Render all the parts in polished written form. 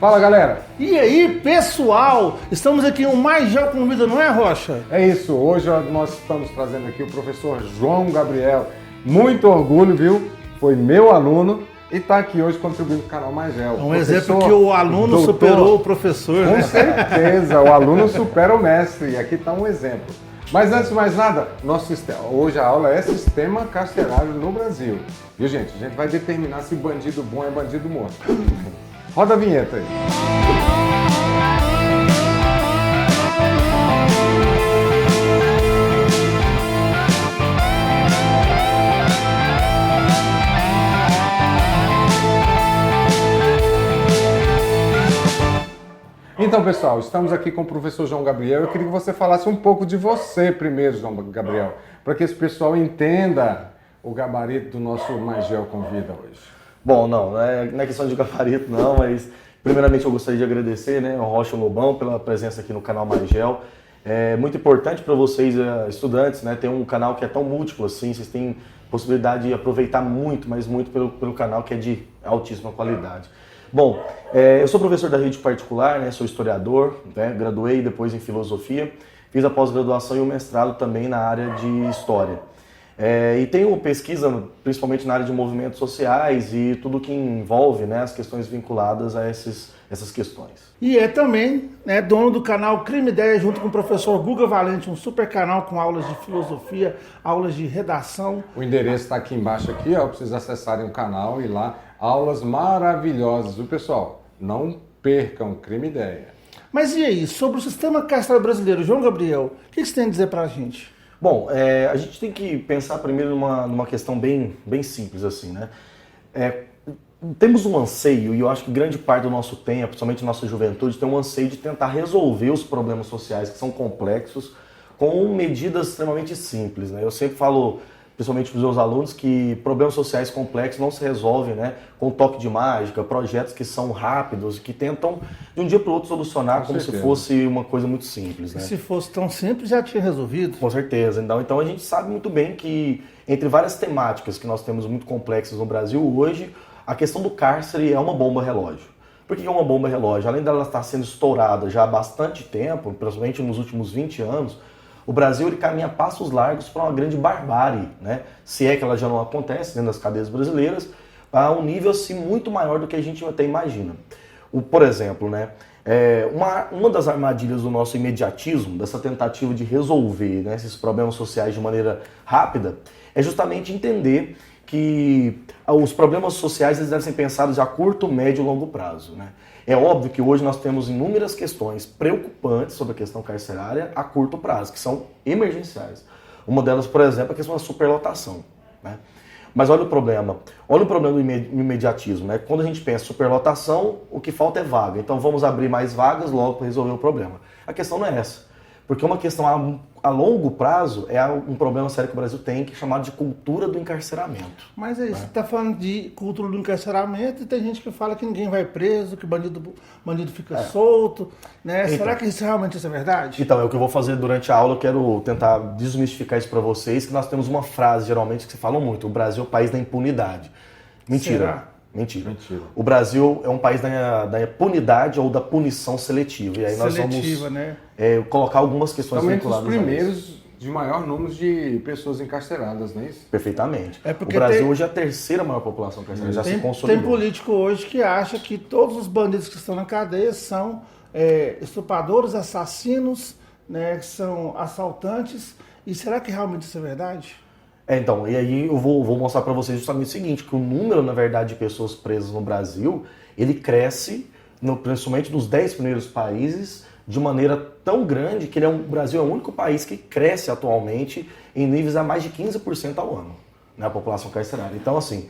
Fala, galera! E aí, pessoal? Estamos aqui em um Mais Gel com Vida, não é, Rocha? É isso, hoje nós estamos trazendo aqui o professor João Gabriel. Muito orgulho, viu? Foi meu aluno e está aqui hoje contribuindo com o canal Mais Gel. É um exemplo que o aluno superou o professor, né? Com certeza, o aluno supera o mestre e aqui está um exemplo. Mas antes de mais nada, hoje a aula é sistema carcerário no Brasil. Viu, gente? A gente vai determinar se bandido bom é bandido morto. Roda a vinheta aí. Então, pessoal, estamos aqui com o professor João Gabriel. Eu queria que você falasse um pouco de você primeiro, João Gabriel, para que esse pessoal entenda o gabarito do nosso Mais Gel com Vida hoje. Bom, não é questão de gabarito não, mas primeiramente eu gostaria de agradecer, né, ao Rocha Lobão pela presença aqui no canal Mais Gel. É muito importante para vocês, estudantes, né, ter um canal que é tão múltiplo assim, vocês têm possibilidade de aproveitar muito, mas muito pelo canal que é de altíssima qualidade. Bom, eu sou professor da rede particular, né, sou historiador, né, graduei depois em filosofia, fiz a pós-graduação e o mestrado também na área de história. E tenho pesquisa principalmente na área de movimentos sociais e tudo que envolve, né, as questões vinculadas a essas questões. E é também, né, dono do canal Crime Ideia, junto com o professor Guga Valente, um super canal com aulas de filosofia, aulas de redação. O endereço está aqui embaixo, aqui, ó, para vocês acessarem o canal e lá, aulas maravilhosas, viu, pessoal? Não percam Crime Ideia. Mas e aí, sobre o sistema carcerário brasileiro, João Gabriel, o que você tem a dizer para a gente? Bom, a gente tem que pensar primeiro numa questão bem simples, assim, né? Temos um anseio, e eu acho que grande parte do nosso tempo, principalmente nossa juventude, tem um anseio de tentar resolver os problemas sociais que são complexos com medidas extremamente simples, né? Eu sempre falo, principalmente para os meus alunos, que problemas sociais complexos não se resolvem, né, com toque de mágica, projetos que são rápidos, que tentam de um dia para o outro solucionar como se fosse uma coisa muito simples, né? Se fosse tão simples, já tinha resolvido. Com certeza. Então a gente sabe muito bem que entre várias temáticas que nós temos muito complexas no Brasil hoje, a questão do cárcere é uma bomba relógio. Por que é uma bomba relógio? Além dela estar sendo estourada já há bastante tempo, principalmente nos últimos 20 anos, o Brasil ele caminha passos largos para uma grande barbárie, né? Se é que ela já não acontece dentro das cadeias brasileiras, a um nível assim, muito maior do que a gente até imagina. Por exemplo, né, uma das armadilhas do nosso imediatismo, dessa tentativa de resolver, né, esses problemas sociais de maneira rápida, é justamente entender que os problemas sociais eles devem ser pensados a curto, médio e longo prazo, né? É óbvio que hoje nós temos inúmeras questões preocupantes sobre a questão carcerária a curto prazo, que são emergenciais. Uma delas, por exemplo, é a questão da superlotação, né? Mas olha o problema do imediatismo, né? Quando a gente pensa em superlotação, o que falta é vaga. Então vamos abrir mais vagas logo para resolver o problema. A questão não é essa. Porque uma questão a longo prazo é um problema sério que o Brasil tem, que é chamado de cultura do encarceramento. Mas aí, você está falando de cultura do encarceramento e tem gente que fala que ninguém vai preso, que bandido fica solto, né? Então, será que realmente isso é verdade? Então, é o que eu vou fazer durante a aula, eu quero tentar desmistificar isso para vocês, que nós temos uma frase, geralmente, que se fala muito, o Brasil é o país da impunidade. Mentira. Será? Mentira. O Brasil é um país da punidade ou da punição seletiva. E aí nós vamos né? colocar algumas questões vinculadas. Também os primeiros de maior número de pessoas encarceradas, não é isso? Perfeitamente. O Brasil hoje é a terceira maior população carcerária, já se consolidou. Tem político hoje que acha que todos os bandidos que estão na cadeia são estupradores, assassinos, né, que são assaltantes. E será que realmente isso é verdade? Então, e aí eu vou mostrar para vocês justamente o seguinte, que o número, na verdade, de pessoas presas no Brasil, ele cresce, principalmente nos 10 primeiros países, de maneira tão grande que o Brasil é o único país que cresce atualmente em níveis a mais de 15% ao ano, né, a população carcerária. Então, assim,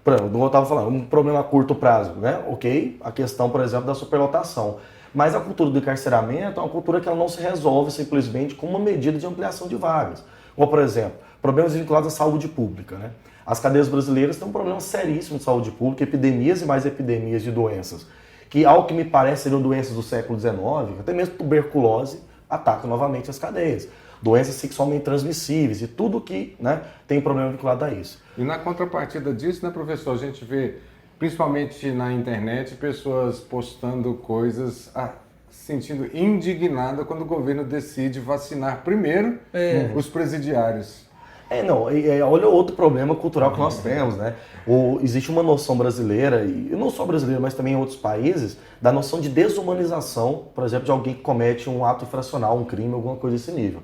como eu estava falando, um problema a curto prazo, né? Ok, a questão, por exemplo, da superlotação. Mas a cultura do encarceramento é uma cultura que ela não se resolve simplesmente com uma medida de ampliação de vagas. Como, por exemplo, problemas vinculados à saúde pública, né? As cadeias brasileiras têm um problema seríssimo de saúde pública, epidemias e mais epidemias de doenças, que, ao que me parece, seriam doenças do século XIX, até mesmo tuberculose, ataca novamente as cadeias. Doenças sexualmente transmissíveis e tudo que, né, tem problema vinculado a isso. E na contrapartida disso, né, professor, a gente vê principalmente na internet, pessoas postando coisas se sentindo indignada quando o governo decide vacinar primeiro os presidiários. Olha outro problema cultural que nós temos, né? Existe uma noção brasileira, e não só brasileira, mas também em outros países, da noção de desumanização, por exemplo, de alguém que comete um ato infracional, um crime, alguma coisa desse nível.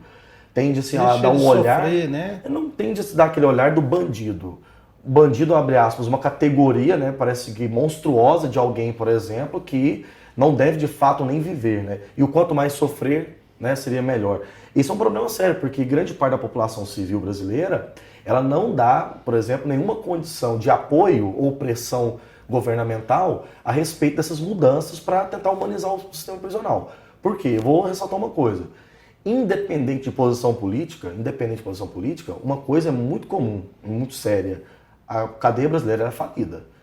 Tende-se a dar um olhar... Sofrer, né? Não tende a se dar aquele olhar do bandido. Bandido, abre aspas, uma categoria, né? Parece que monstruosa de alguém, por exemplo, que não deve de fato nem viver, né? E o quanto mais sofrer, né, seria melhor. Isso é um problema sério, porque grande parte da população civil brasileira, ela não dá, por exemplo, nenhuma condição de apoio ou pressão governamental a respeito dessas mudanças para tentar humanizar o sistema prisional. Por quê? Eu vou ressaltar uma coisa. Independente de posição política, uma coisa é muito comum, muito séria. A cadeia brasileira é falida.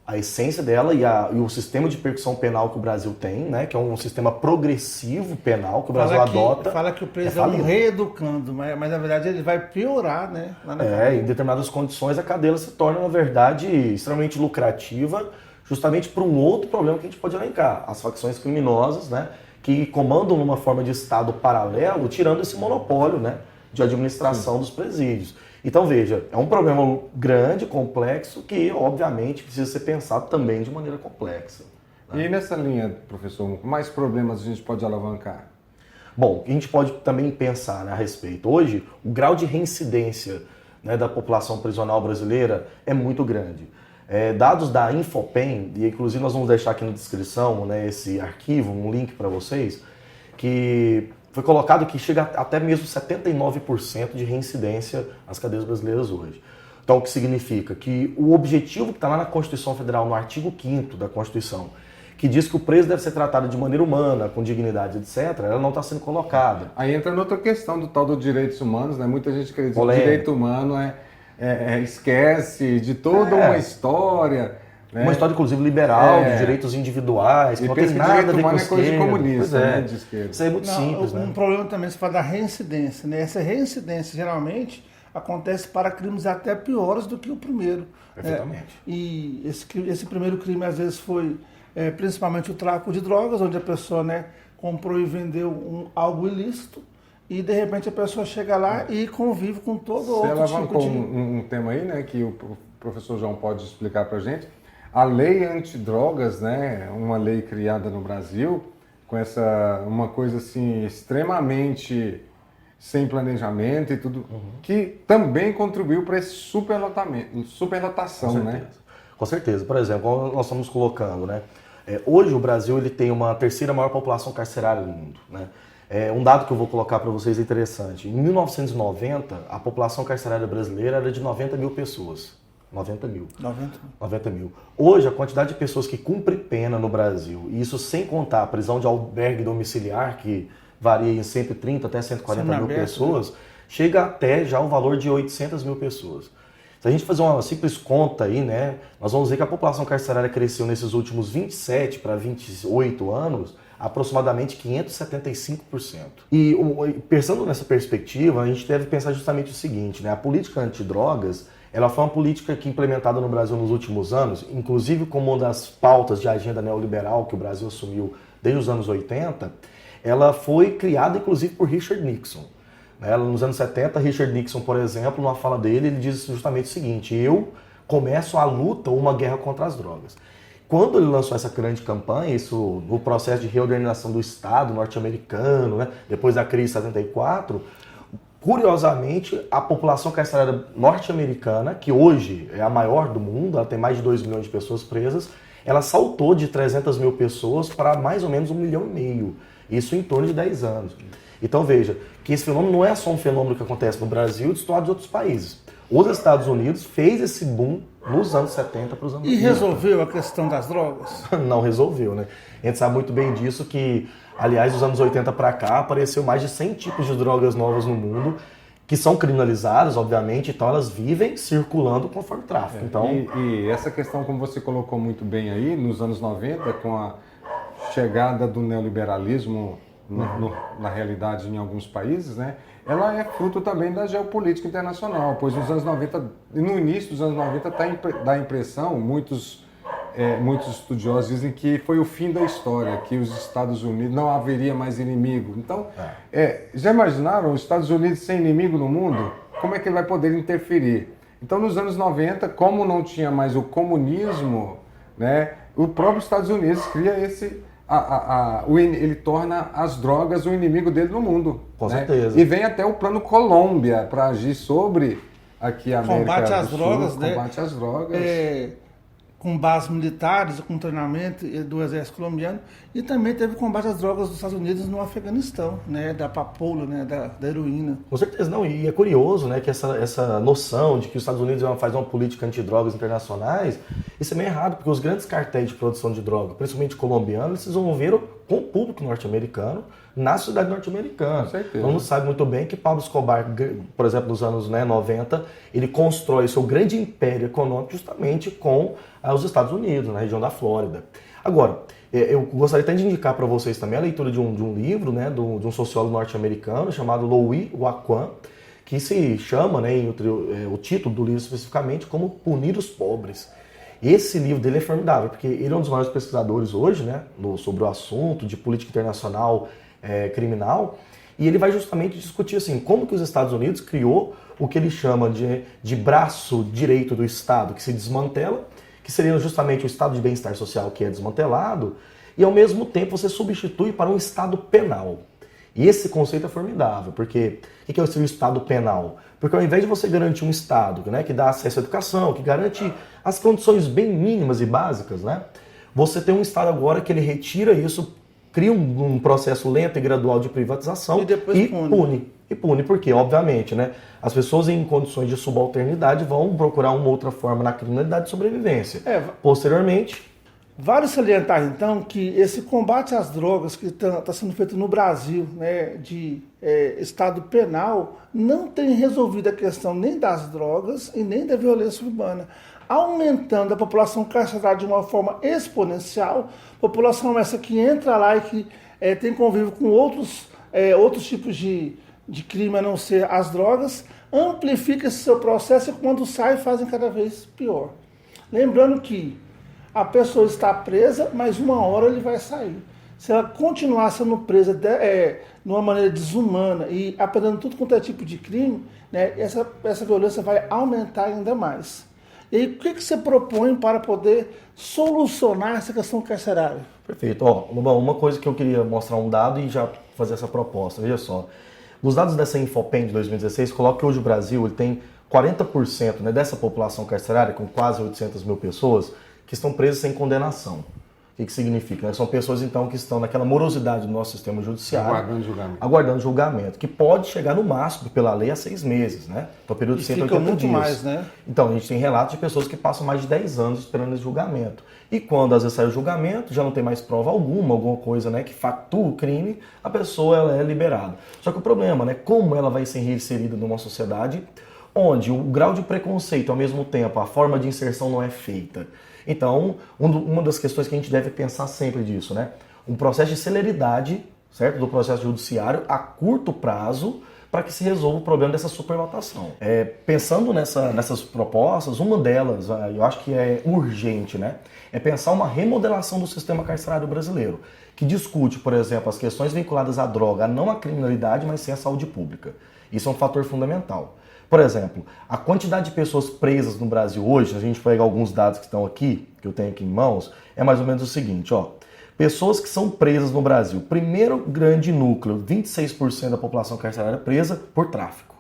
A essência dela e o sistema de percussão penal que o Brasil tem, né, que é um sistema progressivo penal que o Brasil adota. Fala que o preso é um reeducando, mas na verdade ele vai piorar, né? Em determinadas condições a cadeia se torna, na verdade, extremamente lucrativa, justamente por um outro problema que a gente pode elencar, as facções criminosas, né, que comandam numa forma de Estado paralelo, tirando esse monopólio, né, de administração dos presídios. Então, veja, é um problema grande, complexo, que, obviamente, precisa ser pensado também de maneira complexa. Né? E nessa linha, professor, mais problemas a gente pode alavancar? Bom, a gente pode também pensar, né, a respeito. Hoje, o grau de reincidência, né, da população prisional brasileira é muito grande. Dados da Infopem, e inclusive nós vamos deixar aqui na descrição, né, esse arquivo, um link para vocês, que... foi colocado que chega até mesmo 79% de reincidência nas cadeias brasileiras hoje. Então, o que significa? Que o objetivo que está lá na Constituição Federal, no artigo 5º da Constituição, que diz que o preso deve ser tratado de maneira humana, com dignidade, etc., ela não está sendo colocada. Aí entra noutra questão do tal dos direitos humanos, né? Muita gente quer dizer que o direito humano esquece de toda uma história... Uma história, inclusive, liberal, de direitos individuais, que não tem nada a ver com é coisa de comunista, né, de esquerda. Isso é muito simples, né? Um problema também se fala da reincidência, né? Essa reincidência, geralmente, acontece para crimes até piores do que o primeiro. Perfeitamente. E esse primeiro crime, às vezes, foi principalmente o tráfico de drogas, onde a pessoa, né, comprou e vendeu algo ilícito, e, de repente, a pessoa chega lá e convive com todo outro tipo de... Você alavancou um tema aí, né, que o professor João pode explicar para a gente. A lei antidrogas, né, uma lei criada no Brasil, com uma coisa assim extremamente sem planejamento e tudo, que também contribuiu para esse superlotação, né? Com certeza. Por exemplo, como nós estamos colocando, né, hoje o Brasil ele tem uma terceira maior população carcerária do mundo, né? Um dado que eu vou colocar para vocês é interessante. Em 1990, a população carcerária brasileira era de 90 mil pessoas. 90 mil. Hoje, a quantidade de pessoas que cumprem pena no Brasil, e isso sem contar a prisão de albergue domiciliar, que varia em 130 até 140 mil pessoas, chega até já o valor de 800 mil pessoas. Se a gente fazer uma simples conta aí, né, nós vamos ver que a população carcerária cresceu nesses últimos 27 para 28 anos, aproximadamente 575%. E pensando nessa perspectiva, a gente deve pensar justamente o seguinte, né, a política antidrogas, ela foi uma política que implementada no Brasil nos últimos anos, inclusive como uma das pautas de agenda neoliberal que o Brasil assumiu desde os anos 80, ela foi criada inclusive por Richard Nixon. Nos anos 70, Richard Nixon, por exemplo, numa fala dele, ele diz justamente o seguinte: eu começo a luta ou uma guerra contra as drogas. Quando ele lançou essa grande campanha, isso no processo de reorganização do Estado norte-americano, né, depois da crise de 74, curiosamente, a população carcerária norte-americana, que hoje é a maior do mundo, ela tem mais de 2 milhões de pessoas presas, ela saltou de 300 mil pessoas para mais ou menos 1,5 milhão. Isso em torno de 10 anos. Então veja, que esse fenômeno não é só um fenômeno que acontece no Brasil e destoado de outros países. Os Estados Unidos fez esse boom nos anos 70 para os anos 80. E resolveu a questão das drogas? Não resolveu, né? A gente sabe muito bem disso que, aliás, dos anos 80 para cá, apareceu mais de 100 tipos de drogas novas no mundo, que são criminalizadas, obviamente, então elas vivem circulando conforme tráfico. Então... E essa questão, como você colocou muito bem aí, nos anos 90, com a chegada do neoliberalismo na realidade em alguns países, né, ela é fruto também da geopolítica internacional, pois nos anos 90, no início dos anos 90 dá a impressão, muitos muitos estudiosos dizem que foi o fim da história, que os Estados Unidos não haveria mais inimigo. Então, já imaginaram os Estados Unidos sem inimigo no mundo? Como é que ele vai poder interferir? Então, nos anos 90, como não tinha mais o comunismo, né, o próprio Estados Unidos cria ele torna as drogas o inimigo dele no mundo. Com né? certeza. E vem até o Plano Colômbia para agir sobre aqui a América Combate às do Sul, drogas, né? combate às drogas. Com bases militares, com treinamento do exército colombiano, e também teve combate às drogas dos Estados Unidos no Afeganistão, né, da papoula, né, da heroína. Com certeza, não, e é curioso, né, que essa noção de que os Estados Unidos faz uma política antidrogas internacionais, isso é meio errado, porque os grandes cartéis de produção de droga, principalmente colombianos, eles se desenvolveram com o público norte-americano, na sociedade norte-americana. Com certeza. Então, não sabe muito bem que Pablo Escobar, por exemplo, nos anos 90, ele constrói seu grande império econômico justamente com os Estados Unidos, na região da Flórida. Agora, eu gostaria até de indicar para vocês também a leitura de um livro, né, de um sociólogo norte-americano chamado Louis Wacquan, que se chama, né, o título do livro especificamente, como Punir os Pobres. Esse livro dele é formidável, porque ele é um dos maiores pesquisadores hoje, né, sobre o assunto de política internacional criminal, e ele vai justamente discutir assim, como que os Estados Unidos criou o que ele chama de braço direito do Estado, que se desmantela, que seria justamente o estado de bem-estar social que é desmantelado, e ao mesmo tempo você substitui para um estado penal. E esse conceito é formidável, porque o que é o estado penal? Porque ao invés de você garantir um estado, né, que dá acesso à educação, que garante as condições bem mínimas e básicas, né, você tem um estado agora que ele retira isso, cria um processo lento e gradual de privatização e depois pune. E pune, porque, obviamente, né, as pessoas em condições de subalternidade vão procurar uma outra forma na criminalidade de sobrevivência. Posteriormente... Vale salientar, então, que esse combate às drogas que está sendo feito no Brasil, né, de estado penal, não tem resolvido a questão nem das drogas e nem da violência urbana, aumentando a população carcerária de uma forma exponencial, população essa que entra lá e que tem convívio com outros tipos de crime a não ser as drogas, amplifica esse seu processo e quando sai fazem cada vez pior. Lembrando que a pessoa está presa, mas uma hora ele vai sair. Se ela continuar sendo presa de uma maneira desumana e aprendendo tudo quanto é tipo de crime, né, essa violência vai aumentar ainda mais. E aí, o que você propõe para poder solucionar essa questão carcerária? Perfeito. Uma coisa que eu queria mostrar um dado e já fazer essa proposta. Veja só. Nos dados dessa Infopen de 2016, coloca que hoje o Brasil ele tem 40%, né, dessa população carcerária, com quase 800 mil pessoas, que estão presas sem condenação. O que significa? São pessoas, então, que estão naquela morosidade do nosso sistema judiciário, aguardando julgamento, que pode chegar no máximo, pela lei, a 6 meses, né? Então, período de 180 muito dias. Mais, né? Então, a gente tem relatos de pessoas que passam mais de 10 anos esperando esse julgamento. E quando, às vezes, sai o julgamento, já não tem mais prova alguma coisa, né, que factua o crime, a pessoa ela é liberada. Só que o problema, né, como ela vai ser reinserida numa sociedade onde o grau de preconceito, ao mesmo tempo, a forma de inserção não é feita. Então, uma das questões que a gente deve pensar sempre disso, né? Um processo de celeridade, certo? Do processo judiciário a curto prazo para que se resolva o problema dessa superlotação. Pensando nessas propostas, uma delas, eu acho que é urgente, né? É pensar uma remodelação do sistema carcerário brasileiro, que discute, por exemplo, as questões vinculadas à droga, não à criminalidade, mas sim à saúde pública. Isso é um fator fundamental. Por exemplo, a quantidade de pessoas presas no Brasil hoje, se a gente pegar alguns dados que estão aqui, que eu tenho aqui em mãos, é mais ou menos o seguinte, pessoas que são presas no Brasil. Primeiro grande núcleo, 26% da população carcerária presa por tráfico.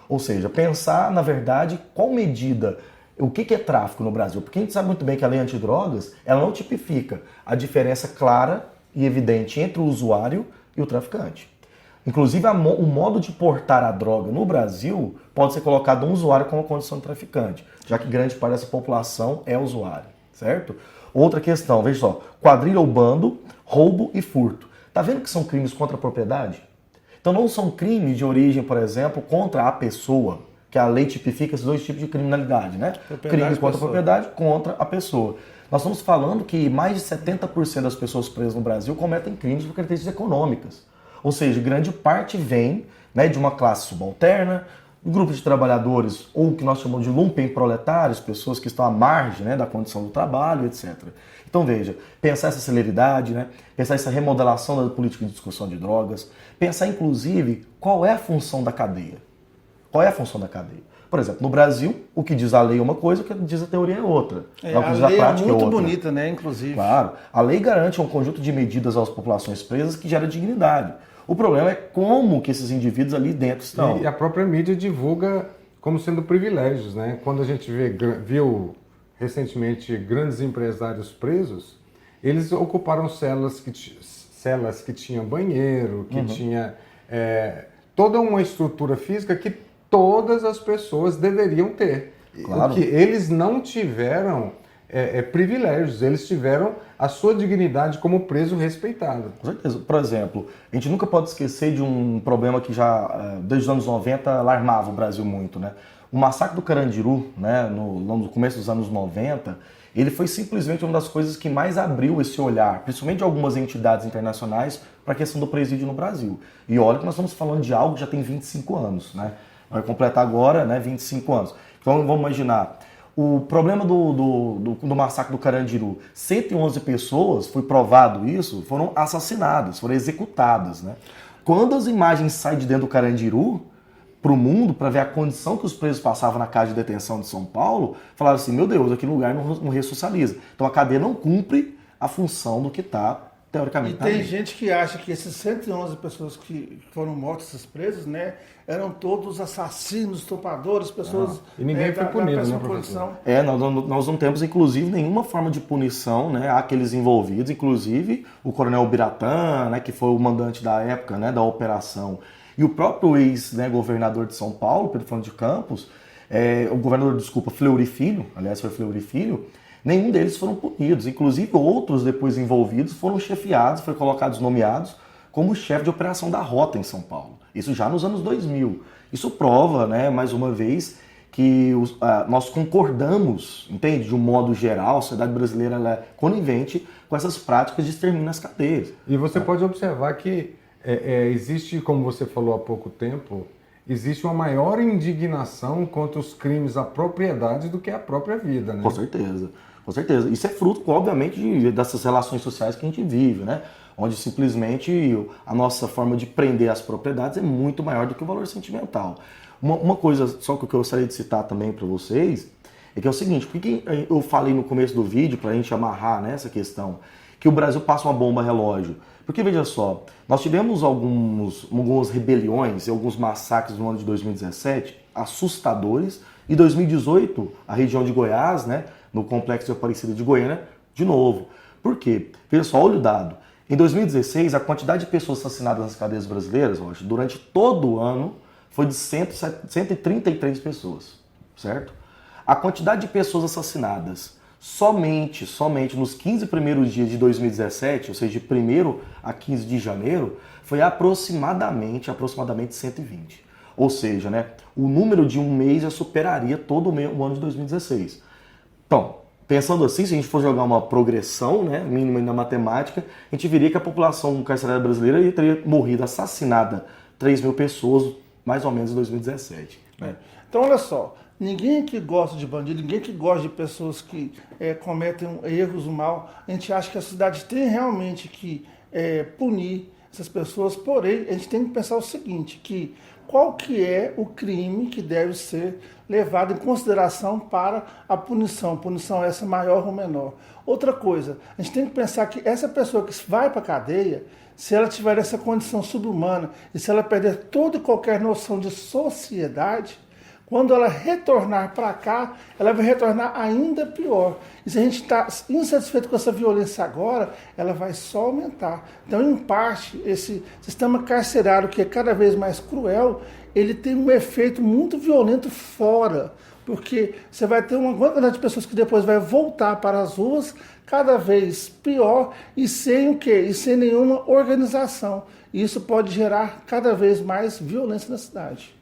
Ou seja, pensar, na verdade, qual medida, o que é tráfico no Brasil. Porque a gente sabe muito bem que a lei antidrogas, ela não tipifica a diferença clara e evidente entre o usuário e o traficante. Inclusive, o modo de portar a droga no Brasil pode ser colocado um usuário com a condição de traficante, já que grande parte dessa população é usuário, certo? Outra questão, veja só, quadrilha ou bando, roubo e furto. Tá vendo que são crimes contra a propriedade? Então não são crimes de origem, por exemplo, contra a pessoa, que a lei tipifica esses dois tipos de criminalidade, né? Crime contra a propriedade, contra a pessoa. Nós estamos falando que mais de 70% das pessoas presas no Brasil cometem crimes por características econômicas. Ou seja, grande parte vem, né, de uma classe subalterna, grupos de trabalhadores, ou o que nós chamamos de lumpenproletários, pessoas que estão à margem, né, da condição do trabalho, etc. Então veja, pensar essa celeridade, né, pensar essa remodelação da política de discussão de drogas, pensar inclusive qual é a função da cadeia. Qual é a função da cadeia? Por exemplo, no Brasil, o que diz a lei é uma coisa, o que diz a teoria é outra. A lei é muito bonita, né, inclusive. Claro, a lei garante um conjunto de medidas às populações presas que gera dignidade. O problema é como que esses indivíduos ali dentro estão. E a própria mídia divulga como sendo privilégios, né? Quando a gente viu recentemente grandes empresários presos, eles ocuparam celas que tinham banheiro, que tinha toda uma estrutura física que todas as pessoas deveriam ter. Claro. O que eles não tiveram privilégios, eles tiveram a sua dignidade como preso respeitado. Com certeza. Por exemplo, a gente nunca pode esquecer de um problema que já, desde os anos 90, alarmava o Brasil muito, né? O massacre do Carandiru, né, no começo dos anos 90, ele foi simplesmente uma das coisas que mais abriu esse olhar, principalmente de algumas entidades internacionais, para a questão do presídio no Brasil. E olha que nós estamos falando de algo que já tem 25 anos, né? Vai completar agora, né, 25 anos. Então vamos imaginar, o problema do massacre do Carandiru, 111 pessoas, foi provado isso, foram assassinadas, foram executadas, né? Quando as imagens saem de dentro do Carandiru para o mundo, para ver a condição que os presos passavam na casa de detenção de São Paulo, falaram assim, meu Deus, aquele lugar não ressocializa. Então a cadeia não cumpre a função do que está teoricamente. E tem gente que acha que esses 111 pessoas que foram mortas, esses presos, né, eram todos assassinos, estupradores, pessoas E ninguém foi punido, né, professor? condição. Nós não temos, inclusive, nenhuma forma de punição, né, àqueles envolvidos, inclusive o coronel Biratã, né, que foi o mandante da época, né, da operação, e o próprio ex-governador de São Paulo, Pedro Fernando de Campos, Fleury Filho, aliás, foi Fleury Filho, nenhum deles foram punidos. Inclusive, outros depois envolvidos foram chefiados, foram colocados, nomeados como chefe de operação da Rota em São Paulo. Isso já nos anos 2000. Isso prova, né, mais uma vez, que nós concordamos, entende? De um modo geral, a sociedade brasileira ela é conivente com essas práticas de extermínio nas cadeias. E você pode observar que existe, como você falou há pouco tempo, existe uma maior indignação contra os crimes à propriedade do que à própria vida, né? Com certeza, com certeza. Isso é fruto, obviamente, dessas relações sociais que a gente vive, né? Onde simplesmente a nossa forma de prender as propriedades é muito maior do que o valor sentimental. Uma coisa só que eu gostaria de citar também para vocês é que é o seguinte, porque eu falei no começo do vídeo, para a gente amarrar nessa questão, que o Brasil passa uma bomba relógio. Porque veja só, nós tivemos algumas rebeliões e alguns massacres no ano de 2017, assustadores, e 2018, a região de Goiás, né, no complexo de Aparecida de Goiânia, de novo. Por quê? Veja só, olha o dado. Em 2016, a quantidade de pessoas assassinadas nas cadeias brasileiras, Rocha, durante todo o ano, foi de 133 pessoas, certo? A quantidade de pessoas assassinadas somente nos 15 primeiros dias de 2017, ou seja, de 1º a 15 de janeiro, foi aproximadamente 120. Ou seja, né, o número de um mês já superaria todo o ano de 2016. Então, pensando assim, se a gente for jogar uma progressão, né, mínima na matemática, a gente veria que a população carcerária brasileira teria morrido assassinada 3 mil pessoas, mais ou menos em 2017. Né? Então, olha só, ninguém que gosta de bandido, ninguém que gosta de pessoas que cometem erros, mal, a gente acha que a sociedade tem realmente que punir essas pessoas, porém, a gente tem que pensar o seguinte, que qual que é o crime que deve ser levado em consideração para a punição essa maior ou menor. Outra coisa, a gente tem que pensar que essa pessoa que vai para a cadeia, se ela tiver essa condição subhumana e se ela perder toda e qualquer noção de sociedade, quando ela retornar para cá, ela vai retornar ainda pior. E se a gente está insatisfeito com essa violência agora, ela vai só aumentar. Então, em parte, esse sistema carcerário, que é cada vez mais cruel, ele tem um efeito muito violento fora. Porque você vai ter uma quantidade de pessoas que depois vai voltar para as ruas cada vez pior e sem o quê? E sem nenhuma organização. E isso pode gerar cada vez mais violência na cidade.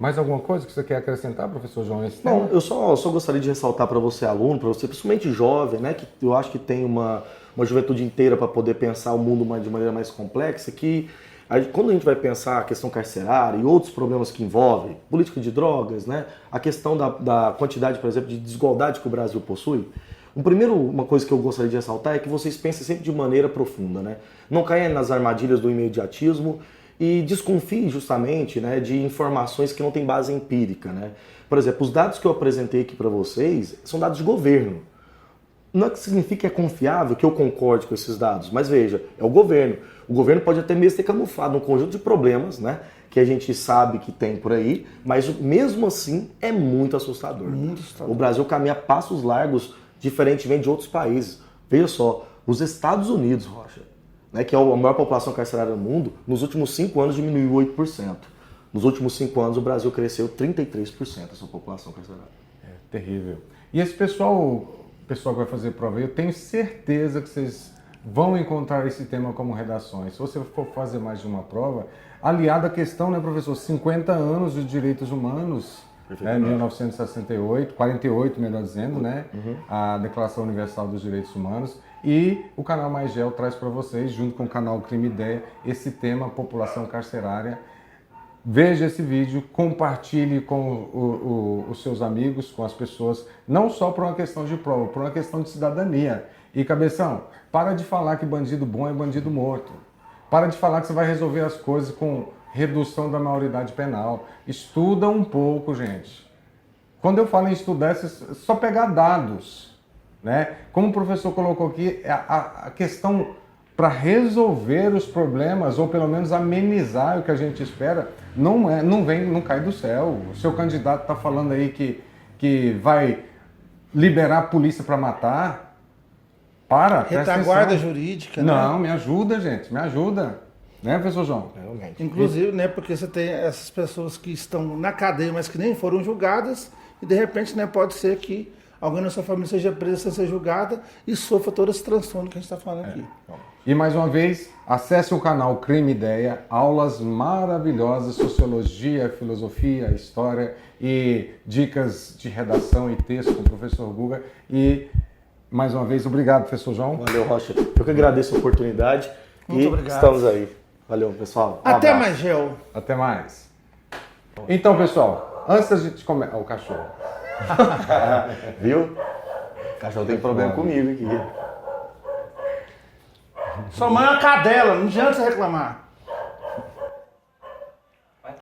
Mais alguma coisa que você quer acrescentar, professor João? Não, eu só gostaria de ressaltar para você, aluno, para você, principalmente jovem, né, que eu acho que tem uma juventude inteira para poder pensar o mundo de maneira mais complexa, que Quando a gente vai pensar a questão carcerária e outros problemas que envolvem política de drogas, né, a questão da quantidade, por exemplo, de desigualdade que o Brasil possui, uma coisa que eu gostaria de ressaltar é que vocês pensem sempre de maneira profunda, né? Não caia nas armadilhas do imediatismo e desconfie justamente, né, de informações que não têm base empírica, né? Por exemplo, os dados que eu apresentei aqui para vocês são dados de governo. Não é que significa que é confiável, que eu concorde com esses dados, mas veja, é o governo. O governo pode até mesmo ter camuflado um conjunto de problemas, né, que a gente sabe que tem por aí, mas mesmo assim é muito assustador. Muito assustador. O Brasil caminha a passos largos, diferentemente de outros países. Veja só, os Estados Unidos, Rocha, né, que é a maior população carcerária do mundo, nos últimos 5 anos diminuiu 8%. Nos últimos 5 anos o Brasil cresceu 33% a sua população carcerária. É terrível. E esse pessoal que vai fazer prova, eu tenho certeza que vocês vão encontrar esse tema como redações. Se você for fazer mais de uma prova, aliado à questão, né, professor, 50 anos de direitos humanos, né, 1968, 48, melhor dizendo, né, a Declaração Universal dos Direitos Humanos, e o canal Mais Gel traz para vocês, junto com o canal Crime Ideia, esse tema, população carcerária. Veja esse vídeo, compartilhe com os seus amigos, com as pessoas, não só por uma questão de prova, por uma questão de cidadania. E cabeção, para de falar que bandido bom é bandido morto. Para de falar que você vai resolver as coisas com redução da maioridade penal. Estuda um pouco, gente. Quando eu falo em estudar, é só pegar dados, né? Como o professor colocou aqui, a questão para resolver os problemas, ou pelo menos amenizar o que a gente espera, não cai do céu. O seu candidato está falando aí que vai liberar a polícia para matar. Retaguarda jurídica, né? Não, me ajuda, gente, me ajuda. Né, professor João? Realmente. Inclusive, né, porque você tem essas pessoas que estão na cadeia, mas que nem foram julgadas, e de repente, né, pode ser que alguém na sua família seja preso sem ser julgada e sofra todo esse transtorno que a gente está falando aqui. E mais uma vez, acesse o canal Crime Ideia, aulas maravilhosas, sociologia, filosofia, história e dicas de redação e texto com o professor Guga. E mais uma vez, obrigado, professor João. Valeu, Rocha. Eu que agradeço a oportunidade. Muito e obrigado. Estamos aí. Valeu, pessoal. Até abraço. mais, Gel. Até mais. Então, pessoal, antes da gente começar... o cachorro. Viu? O cachorro tem problema comigo aqui. Sua mãe é uma cadela, não adianta você reclamar.